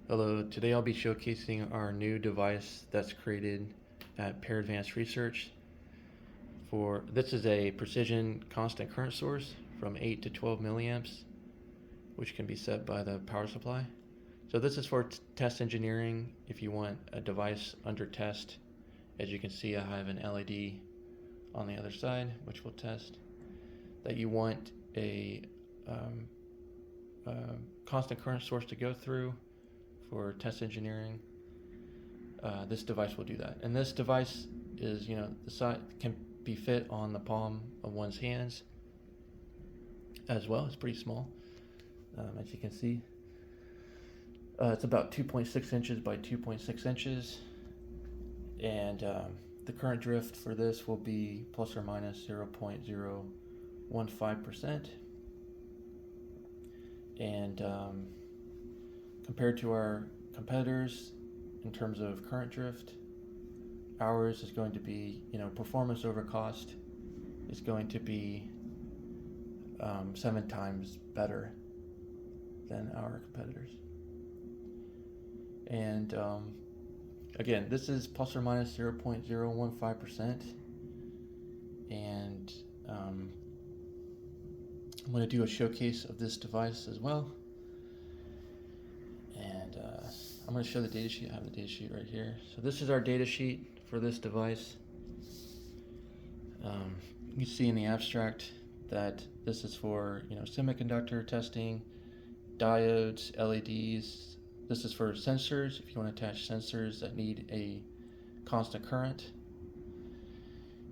Hello, today I'll be showcasing our new device that's created at Pear Advanced Research. This is a precision constant current source from 8 to 12 milliamps, which can be set by the power supply. So this is for test engineering. If you want a device under test, as you can see, I have an LED on the other side, which will test. That you want a um, constant current source to go through for test engineering, this device will do that. And this device is, the size can be fit on the palm of one's hands as well. It's pretty small, as you can see. It's about 2.6 inches by 2.6 inches, and the current drift for this will be plus or minus 0.015%. And compared to our competitors in terms of current drift, ours is going to be, performance over cost is going to be 7 times better than our competitors. And again, this is plus or minus 0.015%. And I'm going to do a showcase of this device as well. And I'm going to show the data sheet. I have the data sheet right here. So this is our data sheet for this device. You can see in the abstract that this is for semiconductor testing, diodes, LEDs. This is for sensors. If you want to attach sensors that need a constant current,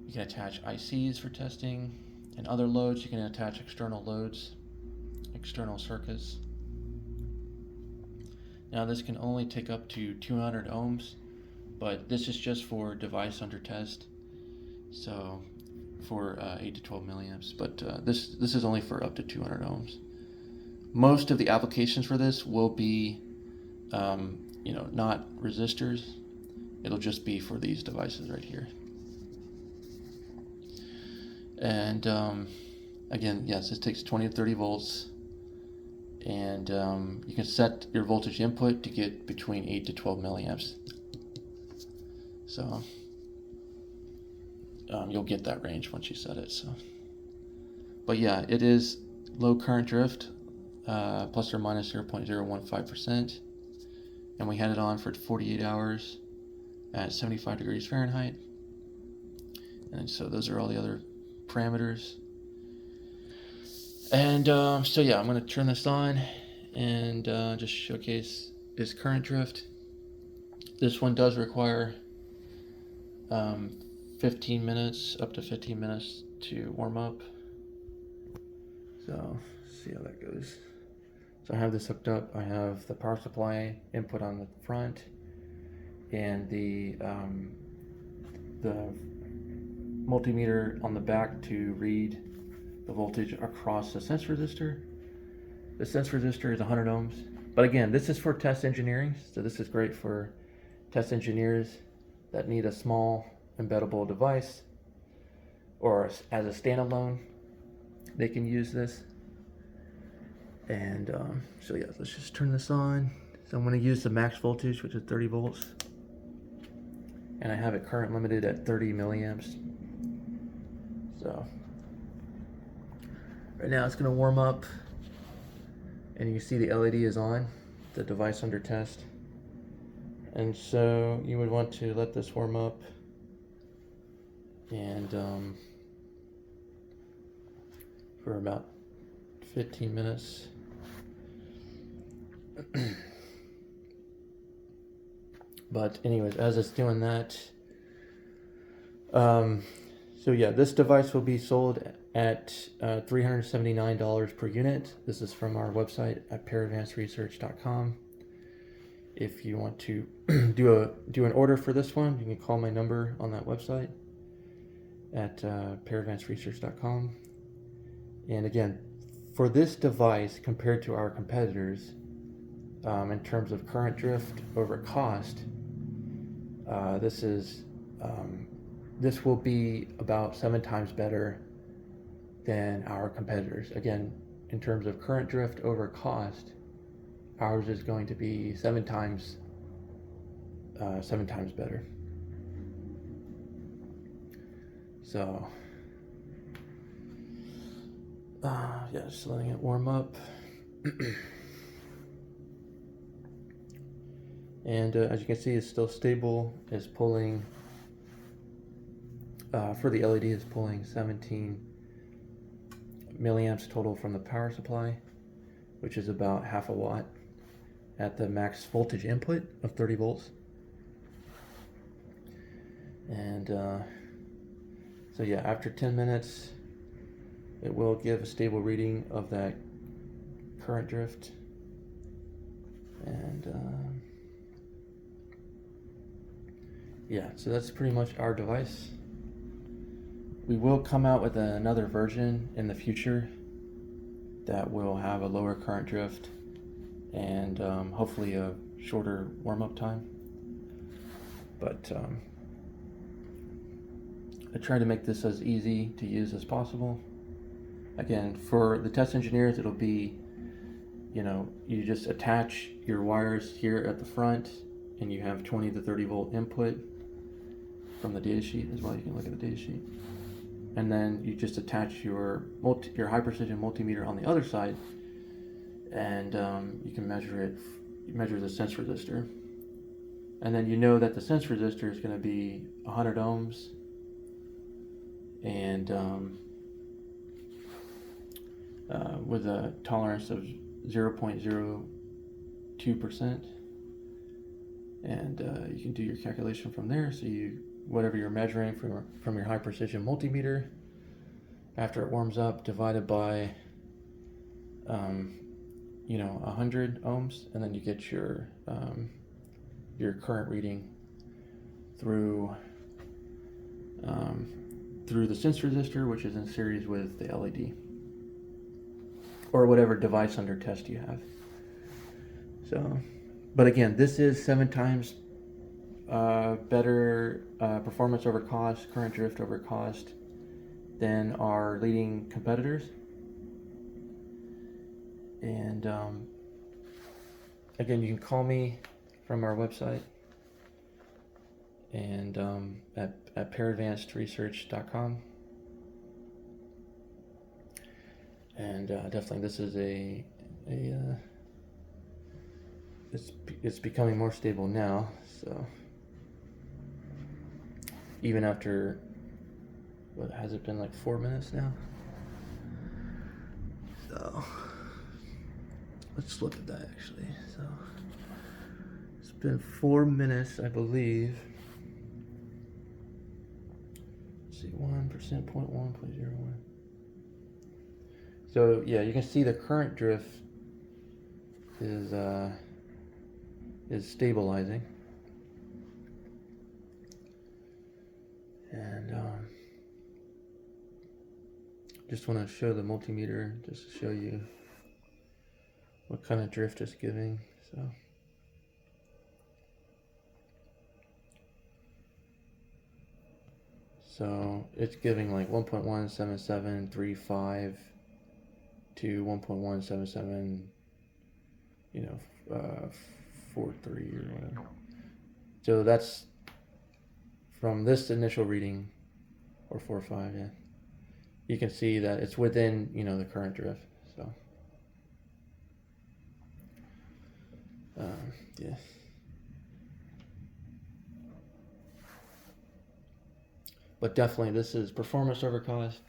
you can attach ICs for testing, and other loads. You can attach external loads, external circuits. Now this can only take up to 200 ohms, but this is just for device under test. So for 8 to 12 milliamps, but this is only for up to 200 ohms. Most of the applications for this will be, not resistors. It'll just be for these devices right here. And again, yes, this takes 20 to 30 volts. And you can set your voltage input to get between 8 to 12 milliamps. So you'll get that range once you set it. But yeah, it is low current drift, plus or minus 0.015%. And we had it on for 48 hours at 75 degrees Fahrenheit. And so those are all the other parameters. And so yeah, I'm going to turn this on and just showcase this current drift. This one does require 15 minutes, up to 15 minutes to warm up. So see how that goes. So I have this hooked up. I have the power supply input on the front and the multimeter on the back to read the voltage across the sense resistor. The sense resistor is 100 ohms. But again, this is for test engineering. So this is great for test engineers that need a small embeddable device, or as a standalone, they can use this. And so yeah, let's just turn this on. So I'm going to use the max voltage, which is 30 volts. And I have it current limited at 30 milliamps. So right now it's going to warm up, and you can see the LED is on, the device under test. And so you would want to let this warm up, and for about 15 minutes. But anyways, as it's doing that, so yeah, this device will be sold at $379 per unit. This is from our website at pearadvancedresearch.com. If you want to do an order for this one, you can call my number on that website at pearadvancedresearch.com. And again, for this device compared to our competitors, in terms of current drift over cost, this will be about 7 times better than our competitors. Again, in terms of current drift over cost, ours is going to be 7 times better. So yeah, just letting it warm up. And as you can see, it's still stable. It's pulling, for the LED, it's pulling 17 milliamps total from the power supply, which is about half a watt at the max voltage input of 30 volts. And so yeah, after 10 minutes, it will give a stable reading of that current drift. And yeah, so that's pretty much our device. We will come out with another version in the future that will have a lower current drift and hopefully a shorter warm-up time. But I try to make this as easy to use as possible. Again, for the test engineers, it'll be, you just attach your wires here at the front and you have 20 to 30 volt input from the data sheet as well. You can look at the data sheet. And then you just attach your high precision multimeter on the other side, and you can measure the sense resistor. And then you know that the sense resistor is going to be 100 ohms, and with a tolerance of 0.02%. And you can do your calculation from there. So whatever you're measuring from your high precision multimeter, after it warms up, divided by 100 ohms, and then you get your current reading through the sense resistor, which is in series with the LED, or whatever device under test you have. So, but again, this is 7 times better performance over cost, current drift over cost than our leading competitors. And again, you can call me from our website and at pearadvancedresearch.com. And definitely, this is it's becoming more stable now. So even after, what has it been, like 4 minutes now? So let's look at that actually. So it's been 4 minutes, I believe. Let's see, 1%, 0.1, 0.01. So yeah, you can see the current drift is stabilizing. And just want to show the multimeter just to show you what kind of drift it's giving. So it's giving like 1.17735 to 1.177, 43 or whatever. So that's from this initial reading, or 4.5, yeah. You can see that it's within, the current drift. So, yeah. But definitely, this is performance over cost.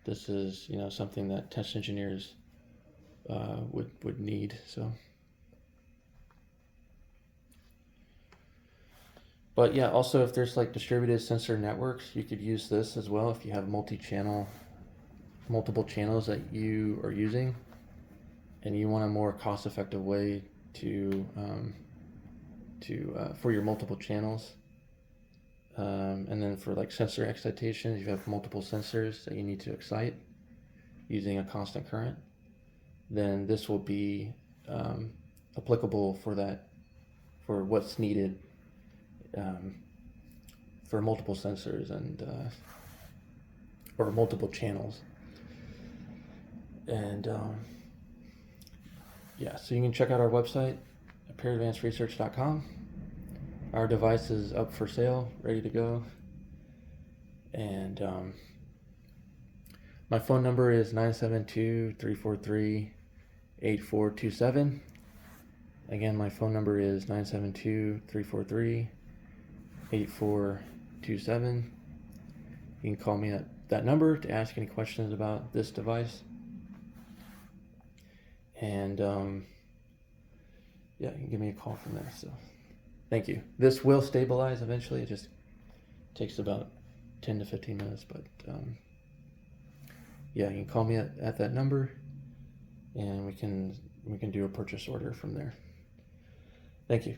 This is, something that test engineers would need. So, but yeah, also if there's like distributed sensor networks, you could use this as well if you have multiple channels that you are using, and you want a more cost-effective way for your multiple channels. And then for like sensor excitation, if you have multiple sensors that you need to excite using a constant current, then this will be applicable for what's needed for multiple sensors and or multiple channels. And yeah, so you can check out our website at peeradvancedresearch.com. Our device is up for sale, ready to go. And my phone number is 972-343-8427. Again, my phone number is 972-343-8427. You can call me at that number to ask any questions about this device. And yeah, you can give me a call from there. So thank you. This will stabilize eventually. It just takes about 10 to 15 minutes, but yeah, you can call me at that number, and we can do a purchase order from there. Thank you.